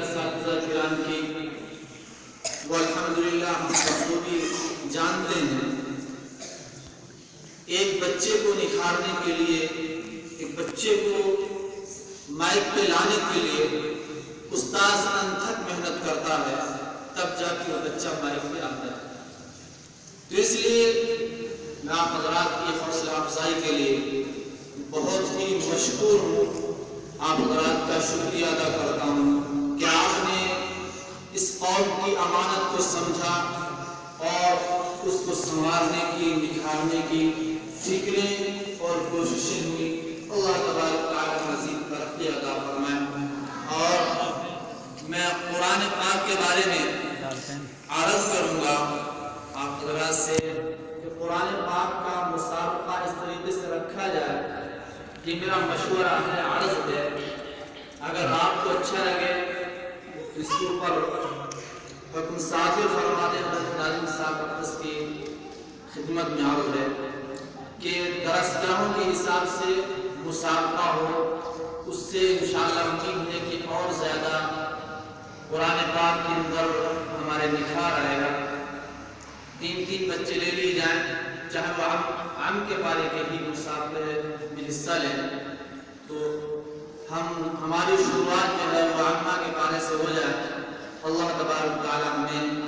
اساتذہ کرام کی، وہ الحمدللہ ہم بخوبی جانتے ہیں، ایک بچے کو نکھارنے کے لیے، ایک بچے کو مائک پہ لانے کے لیے استاذ انتھک محنت کرتا ہے، تب جا کے وہ بچہ مائک پہ آتا ہے۔ تو اس لیے میں آپ حضرات کی حوصلہ افزائی کے لیے بہت ہی مشکور ہوں، آپ حضرات کا شکریہ ادا کرتا ہوں کہ آپ نے اس قوم کی امانت کو سمجھا اور اس کو سنوارنے کی، نکھارنے کی فکریں اور کوششیں ہوئی۔ اللہ تبارک تعالیٰ مزید ترقی عطا فرمائے۔ اور میں قرآن پاک کے بارے میں عرض کروں گا آپ حضرات سے کہ قرآن پاک کا مسابقہ اس طریقے سے رکھا جائے، یہ میرا مشورہ ہے، عرض ہے، اگر آپ کو اچھا لگے اس کے اوپر حکم صادر فرما دیں۔ حضرت ناظم صاحب اقدس کی خدمت میں عرض ہے کہ درسگاہوں کے حساب سے مسابقہ ہو، اس سے انشاءاللہ امید ہے کہ اور زیادہ قرآن پاک کے اندر ہمارے نکھار آئے گا۔ 3 بچے لے لیے جائیں، چاہے وہ عام کے پارے کے ہی مسابقے میں حصہ لیں، تو ہماری شروعات جو ہے وہ عامہ کے پارے سے ہو جائے۔ اللہ تبارک تعالیٰ ہمیں